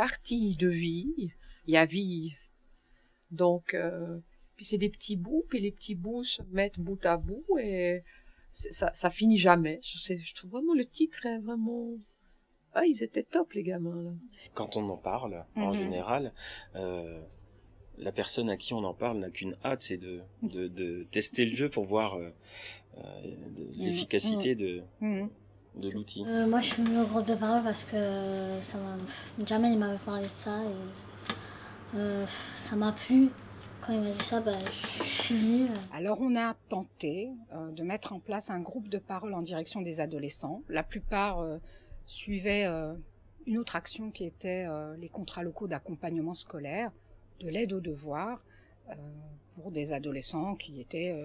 partie de vie, il y a vie. Donc, puis c'est des petits bouts, puis les petits bouts se mettent bout à bout et ça finit jamais. Je trouve vraiment le titre est vraiment... Ah, ils étaient top, les gamins, là. Quand on en parle, en général, la personne à qui on en parle n'a qu'une hâte, c'est de tester le jeu pour voir l'efficacité de l'outil. Moi, je suis venue au groupe de parole parce que jamais il m'avait parlé de ça et ça m'a plu. Quand il m'a dit ça, je suis venue. Alors on a tenté de mettre en place un groupe de parole en direction des adolescents. La plupart suivaient une autre action qui était les contrats locaux d'accompagnement scolaire, de l'aide aux devoirs pour des adolescents qui étaient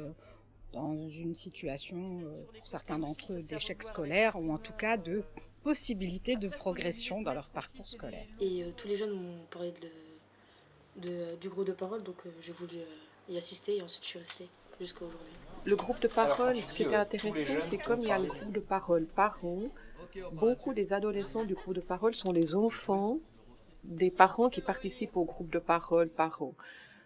dans une situation, pour certains d'entre eux, d'échec scolaire ou en tout cas de possibilité de progression dans leur parcours scolaire. Et tous les jeunes m'ont parlé du groupe de parole, donc j'ai voulu y assister et ensuite je suis restée jusqu'à aujourd'hui. Le groupe de parole, ce qui est intéressant, c'est comme il y a le groupe de parole par an, beaucoup des adolescents du groupe de parole sont les enfants des parents qui participent au groupe de parole par an.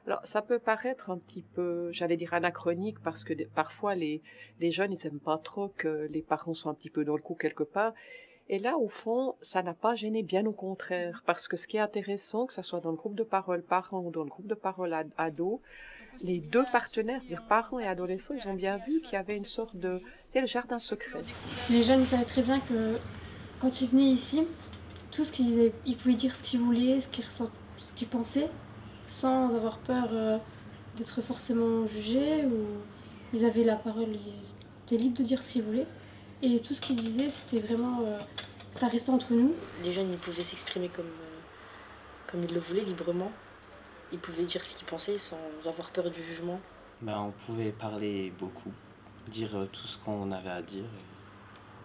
Alors, ça peut paraître un petit peu, j'allais dire anachronique, parce que parfois les jeunes, ils n'aiment pas trop que les parents soient un petit peu dans le coup quelque part. Et là, au fond, ça n'a pas gêné, bien au contraire, parce que ce qui est intéressant, que ce soit dans le groupe de parole parents ou dans le groupe de parole ados, les deux partenaires, les parents et adolescents, ils ont bien vu qu'il y avait une sorte de... C'est le jardin secret. Les jeunes, ils savaient très bien que quand ils venaient ici, tout ce qu'ils disaient, ils pouvaient dire ce qu'ils voulaient, ce qu'ils pensaient, sans avoir peur d'être forcément jugés, ou ils avaient la parole, ils étaient libres de dire ce qu'ils voulaient. Et tout ce qu'ils disaient, c'était vraiment... ça restait entre nous. Les jeunes, ils pouvaient s'exprimer comme ils le voulaient, librement. Ils pouvaient dire ce qu'ils pensaient sans avoir peur du jugement. On pouvait parler beaucoup, dire tout ce qu'on avait à dire,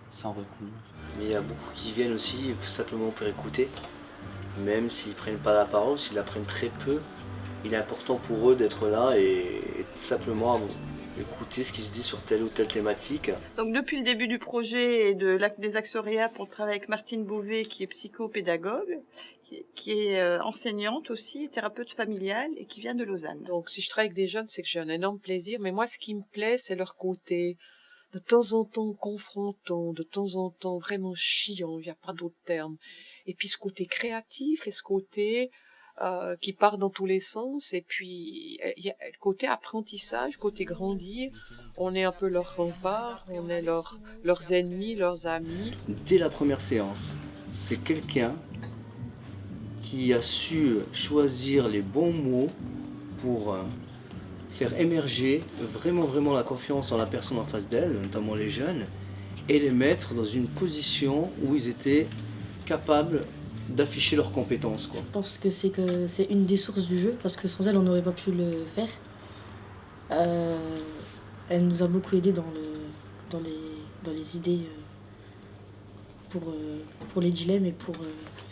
sans retenue. Mais il y a beaucoup qui viennent aussi simplement pour écouter, même s'ils ne prennent pas la parole, s'ils la prennent très peu. Il est important pour eux d'être là et simplement écouter ce qui se dit sur telle ou telle thématique. Donc depuis le début du projet et des Axes Réa, on travaille avec Martine Beauvais qui est psychopédagogue, qui est enseignante aussi, thérapeute familiale et qui vient de Lausanne. Donc si je travaille avec des jeunes, c'est que j'ai un énorme plaisir, mais moi ce qui me plaît, c'est leur côté de temps en temps confrontant, de temps en temps vraiment chiant, il n'y a pas d'autre terme. Et puis ce côté créatif et ce côté qui part dans tous les sens, et puis il y a le côté apprentissage, côté grandir, on est un peu leur rempart, on est leurs ennemis, leurs amis. Dès la première séance, c'est quelqu'un qui a su choisir les bons mots pour faire émerger vraiment la confiance en la personne en face d'elle, notamment les jeunes, et les mettre dans une position où ils étaient capables d'afficher leurs compétences, quoi. Je pense que c'est une des sources du jeu, parce que sans elle, on n'aurait pas pu le faire. Elle nous a beaucoup aidé dans les idées pour les dilemmes et pour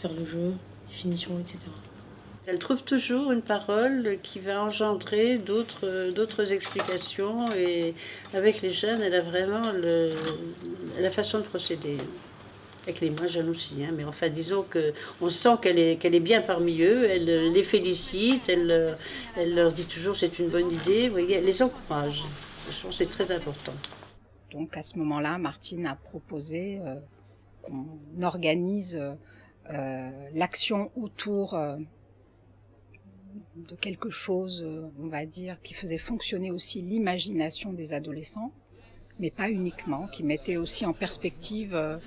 faire le jeu, les finitions, etc. Elle trouve toujours une parole qui va engendrer d'autres explications, et avec les jeunes, elle a vraiment la façon de procéder. Avec les moins jeunes aussi, mais enfin disons qu'on sent qu'elle est bien parmi eux, elle les félicite, elle leur dit toujours c'est une bonne idée, vous voyez, elle les encourage. Je pense que c'est très important. Donc à ce moment-là, Martine a proposé qu'on organise l'action autour de quelque chose, on va dire, qui faisait fonctionner aussi l'imagination des adolescents, mais pas uniquement, qui mettait aussi en perspective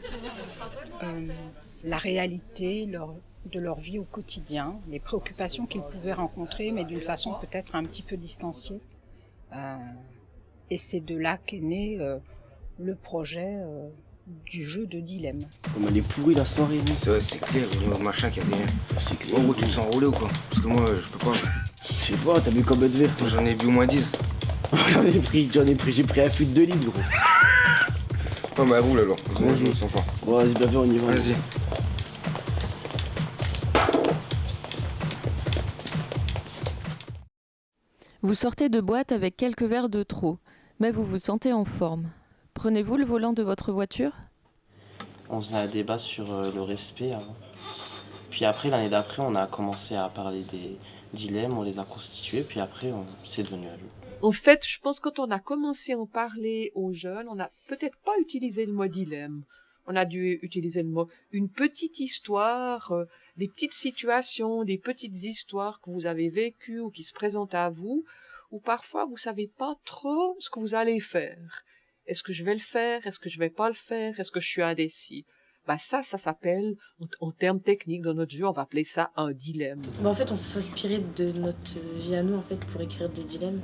la réalité de leur vie au quotidien, les préoccupations qu'ils pouvaient rencontrer, mais d'une façon peut-être un petit peu distanciée. Et c'est de là qu'est né le projet du jeu de dilemme. Comme elle est pourrie la soirée, vous. C'est vrai, c'est clair, le machin qui a des... C'est clair. En gros, tu te sens enroulé ou quoi? Parce que moi, je peux pas. Je sais pas, t'as bu combien de verres? J'en ai bu au moins 10. J'ai pris un fût de 2 litres, gros. Non, mais roule alors. Je me sens fort. Bon, vas-y, bien fait, on y va. Vas-y. Vous sortez de boîte avec quelques verres de trop, mais vous vous sentez en forme. Prenez-vous le volant de votre voiture ? On faisait un débat sur le respect avant. Puis après, l'année d'après, on a commencé à parler des dilemmes, on les a constitués, puis après, c'est devenu adulte. En fait, je pense que quand on a commencé à en parler aux jeunes, on n'a peut-être pas utilisé le mot dilemme. On a dû utiliser le mot une petite histoire, des petites situations, des petites histoires que vous avez vécues ou qui se présentent à vous, ou parfois vous savez pas trop ce que vous allez faire. Est-ce que je vais le faire? Est-ce que je vais pas le faire? Est-ce que je suis indécis? Bah ça s'appelle, en termes techniques, dans notre jeu, on va appeler ça un dilemme. En fait, on s'inspirait de notre vie à nous en fait, pour écrire des dilemmes.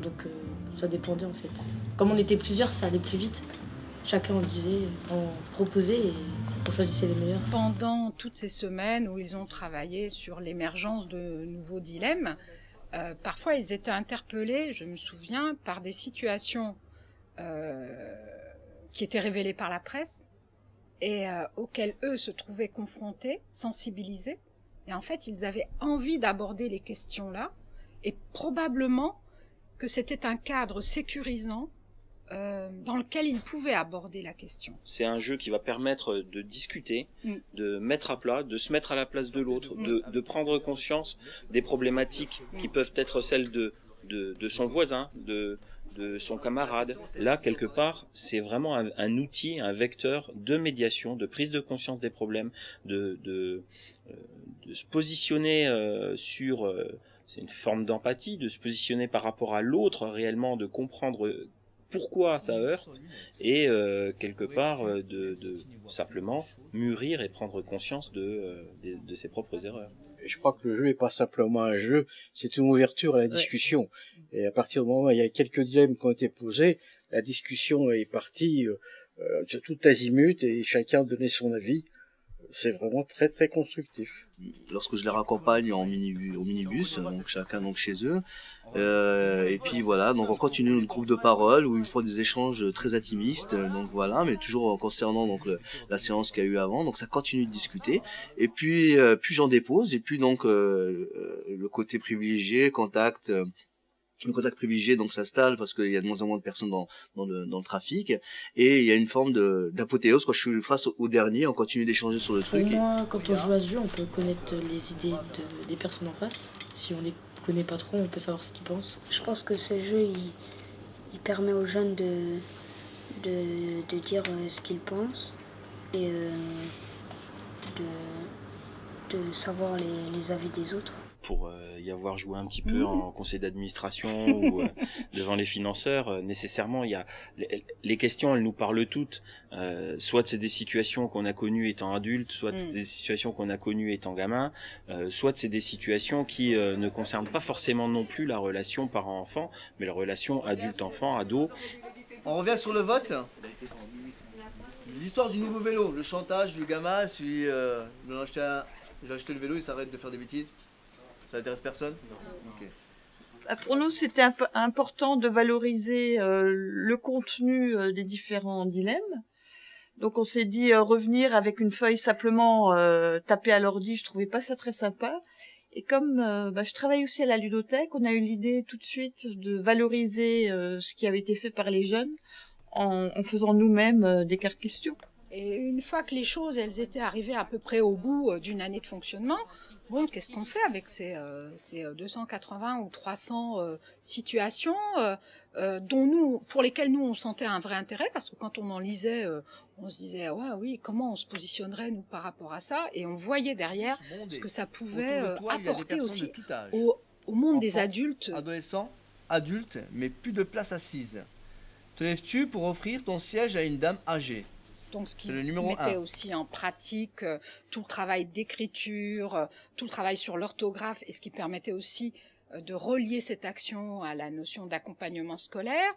Donc ça dépendait en fait. Comme on était plusieurs, ça allait plus vite. Chacun en proposait et on choisissait les meilleurs. Pendant toutes ces semaines où ils ont travaillé sur l'émergence de nouveaux dilemmes, parfois ils étaient interpellés, je me souviens, par des situations qui étaient révélées par la presse et auxquelles eux se trouvaient confrontés, sensibilisés. Et en fait, ils avaient envie d'aborder les questions-là et probablement que c'était un cadre sécurisant dans lequel ils pouvaient aborder la question. C'est un jeu qui va permettre de discuter, de mettre à plat, de se mettre à la place de l'autre, de prendre conscience des problématiques qui peuvent être celles de son voisin, de son camarade. Là, quelque part, c'est vraiment un outil, un vecteur de médiation, de prise de conscience des problèmes, de se positionner sur... c'est une forme d'empathie, de se positionner par rapport à l'autre réellement, de comprendre pourquoi ça heurte et quelque part de simplement mûrir et prendre conscience de ses propres erreurs. Je crois que le jeu n'est pas simplement un jeu, c'est une ouverture à la discussion. Et à partir du moment où il y a quelques dilemmes qui ont été posés, la discussion est partie tout azimut et chacun donnait son avis. C'est vraiment très très constructif. Lorsque je les raccompagne au minibus, donc chacun donc chez eux, et puis voilà, donc on continue notre groupe de parole où il faut des échanges très intimistes, donc voilà, mais toujours concernant donc la séance qu'il y a eu avant, donc ça continue de discuter, et puis j'en dépose, et puis donc le côté privilégié, le contact privilégié donc s'installe parce qu'il y a de moins en moins de personnes dans le trafic et il y a une forme d'apothéose quand je suis face au dernier, on continue d'échanger sur le truc. Au moins, quand on joue à ce jeu, on peut connaître les idées des personnes en face. Si on les connaît pas trop, on peut savoir ce qu'ils pensent. Je pense que ce jeu, il permet aux jeunes de dire ce qu'ils pensent et de savoir les avis des autres. Pour y avoir joué un petit peu en conseil d'administration ou devant les financeurs, nécessairement, il y a les questions, elles nous parlent toutes. Soit c'est des situations qu'on a connues étant adulte, soit c'est des situations qu'on a connues étant gamin, soit c'est des situations qui ne concernent pas forcément non plus la relation parent-enfant, mais la relation adulte-enfant, ado. On revient sur le vote. L'histoire du nouveau vélo, le chantage du gamin, celui j'ai acheté le vélo, il s'arrête de faire des bêtises. Ça intéresse personne? Non. Okay. Pour nous, c'était important de valoriser le contenu des différents dilemmes. Donc on s'est dit revenir avec une feuille simplement tapée à l'ordi, je trouvais pas ça très sympa. Et comme je travaille aussi à la ludothèque, on a eu l'idée tout de suite de valoriser ce qui avait été fait par les jeunes en faisant nous-mêmes des cartes questions. Et une fois que les choses elles étaient arrivées à peu près au bout d'une année de fonctionnement, bon, qu'est-ce qu'on fait avec ces 280 ou 300 situations pour lesquelles nous on sentait un vrai intérêt, parce que quand on en lisait, on se disait ouais oui, comment on se positionnerait nous par rapport à ça, et on voyait derrière ce que ça pouvait apporter aussi au monde des adultes. Adolescents, adultes, mais plus de place assise. Te lèves-tu pour offrir ton siège à une dame âgée? Donc, ce qui mettait aussi en pratique tout le travail d'écriture, tout le travail sur l'orthographe, et ce qui permettait aussi de relier cette action à la notion d'accompagnement scolaire.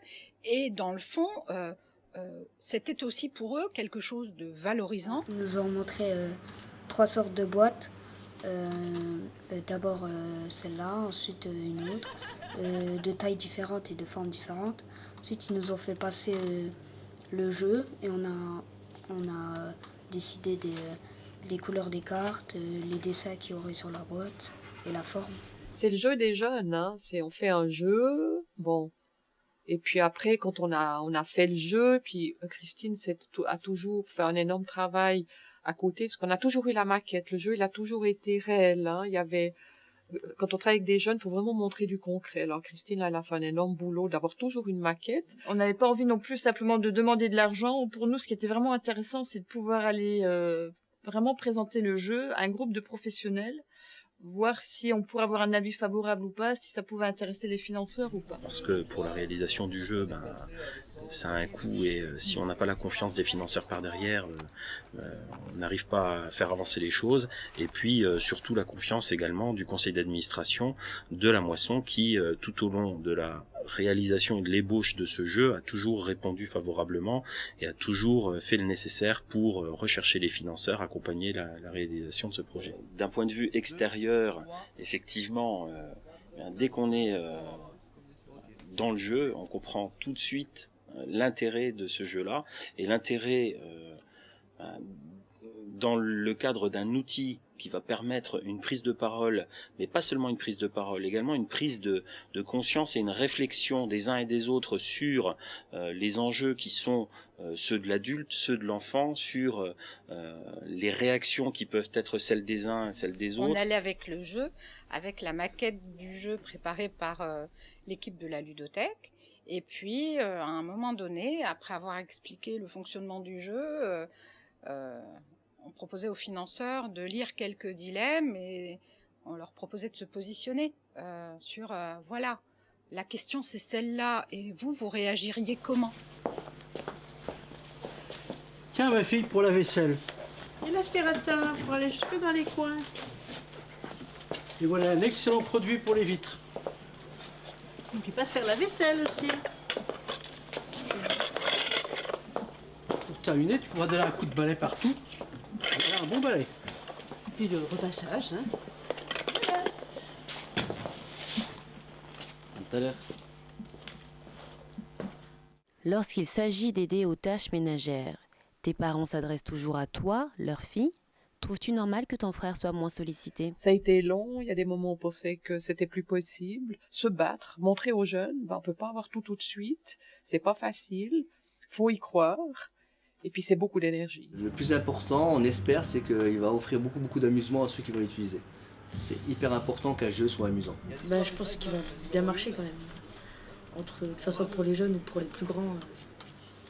Et dans le fond, c'était aussi pour eux quelque chose de valorisant. Ils nous ont montré 3 sortes de boîtes. D'abord celle-là, ensuite une autre, de tailles différentes et de formes différentes. Ensuite, ils nous ont fait passer le jeu et on a décidé des couleurs des cartes, les dessins qu'il y aurait sur la boîte et la forme. C'est le jeu des jeunes, hein. On fait un jeu, bon. Et puis après, quand on a fait le jeu, puis Christine a toujours fait un énorme travail à côté, parce qu'on a toujours eu la maquette. Le jeu, il a toujours été réel. Hein. Il y avait, quand on travaille avec des jeunes, il faut vraiment montrer du concret. Alors Christine, elle a fait un énorme boulot d'avoir toujours une maquette. On n'avait pas envie non plus simplement de demander de l'argent. Pour nous, ce qui était vraiment intéressant, c'est de pouvoir aller vraiment présenter le jeu à un groupe de professionnels, voir si on pourrait avoir un avis favorable ou pas, si ça pouvait intéresser les financeurs ou pas. Parce que pour la réalisation du jeu, ça a un coût et si on n'a pas la confiance des financeurs par derrière, on n'arrive pas à faire avancer les choses. Et puis surtout la confiance également du conseil d'administration de la Moisson qui, tout au long de la réalisation et de l'ébauche de ce jeu, a toujours répondu favorablement et a toujours fait le nécessaire pour rechercher les financeurs, accompagner la réalisation de ce projet. D'un point de vue extérieur, effectivement, dès qu'on est dans le jeu, on comprend tout de suite l'intérêt de ce jeu-là et l'intérêt dans le cadre d'un outil qui va permettre une prise de parole, mais pas seulement une prise de parole, également une prise de conscience et une réflexion des uns et des autres sur les enjeux qui sont ceux de l'adulte, ceux de l'enfant, sur les réactions qui peuvent être celles des uns et celles des autres. On allait avec le jeu, avec la maquette du jeu préparée par l'équipe de la ludothèque, et puis à un moment donné, après avoir expliqué le fonctionnement du jeu, on proposait aux financeurs de lire quelques dilemmes et on leur proposait de se positionner sur voilà, la question c'est celle-là et vous réagiriez comment? Tiens ma fille, pour la vaisselle. Et l'aspirateur pour aller jusque dans les coins. Et voilà un excellent produit pour les vitres. N'oublie pas de faire la vaisselle aussi. Pour terminer, tu pourras donner un coup de balai partout. Voilà un bon balai. Et puis le repassage, hein. À tout à l'heure. Lorsqu'il s'agit d'aider aux tâches ménagères, tes parents s'adressent toujours à toi, leur fille. Trouves-tu normal que ton frère soit moins sollicité? Ça a été long, il y a des moments où on pensait que c'était plus possible. Se battre, montrer aux jeunes, on peut pas avoir tout de suite, c'est pas facile, faut y croire, et puis c'est beaucoup d'énergie. Le plus important, on espère, c'est qu'il va offrir beaucoup d'amusement à ceux qui vont l'utiliser. C'est hyper important qu'un jeu soit amusant. Je pense qu'il va bien marcher quand même. Entre, que ce soit pour les jeunes ou pour les plus grands.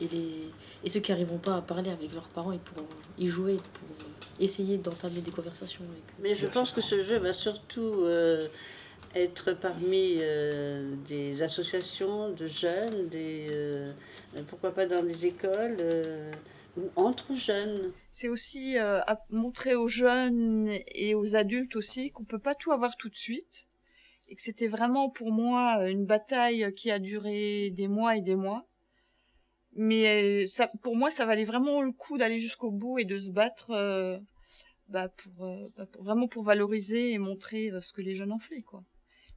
Et ceux qui n'arriveront pas à parler avec leurs parents, ils pourront y jouer pour essayer d'entamer des conversations avec eux. Mais je pense que ce jeu va surtout être parmi des associations de jeunes, pourquoi pas dans des écoles, ou entre jeunes. C'est aussi à montrer aux jeunes et aux adultes aussi qu'on peut pas tout avoir tout de suite. Et que c'était vraiment pour moi une bataille qui a duré des mois et des mois. Mais ça, pour moi, ça valait vraiment le coup d'aller jusqu'au bout et de se battre vraiment pour valoriser et montrer ce que les jeunes ont fait, quoi.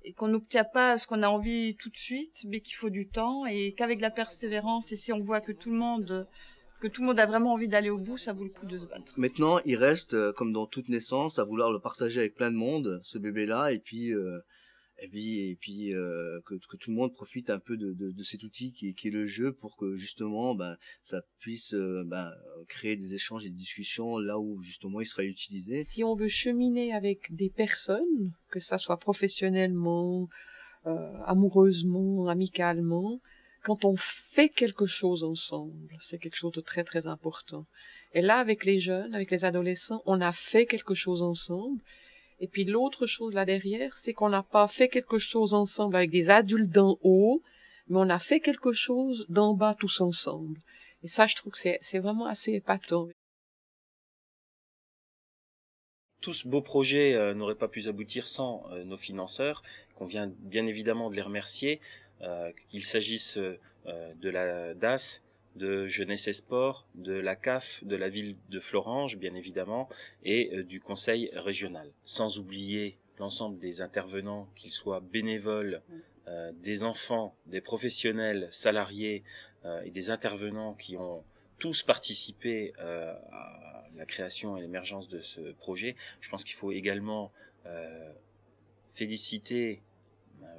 Et qu'on n'obtient pas ce qu'on a envie tout de suite, mais qu'il faut du temps et qu'avec la persévérance et si on voit que tout le monde a vraiment envie d'aller au bout, ça vaut le coup de se battre. Maintenant, il reste, comme dans toute naissance, à vouloir le partager avec plein de monde, ce bébé-là, et puis que tout le monde profite un peu de cet outil qui est le jeu pour que justement ça puisse créer des échanges et des discussions là où justement il sera utilisé. Si on veut cheminer avec des personnes, que ça soit professionnellement, amoureusement, amicalement, quand on fait quelque chose ensemble, c'est quelque chose de très très important. Et là, avec les jeunes, avec les adolescents, on a fait quelque chose ensemble. Et puis l'autre chose là derrière, c'est qu'on n'a pas fait quelque chose ensemble avec des adultes d'en haut, mais on a fait quelque chose d'en bas tous ensemble. Et ça, je trouve que c'est vraiment assez épatant. Tout ce beau projet n'aurait pas pu aboutir sans nos financeurs, qu'on vient bien évidemment de les remercier, qu'il s'agisse de la DAS, de Jeunesse et Sport, de la CAF, de la ville de Florange, bien évidemment, et du conseil régional. Sans oublier l'ensemble des intervenants, qu'ils soient bénévoles, des enfants, des professionnels, salariés et des intervenants qui ont tous participé à la création et l'émergence de ce projet. Je pense qu'il faut également féliciter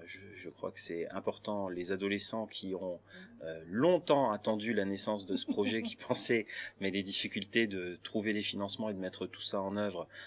Je crois que c'est important. Les adolescents qui ont longtemps attendu la naissance de ce projet, qui pensaient, mais les difficultés de trouver les financements et de mettre tout ça en œuvre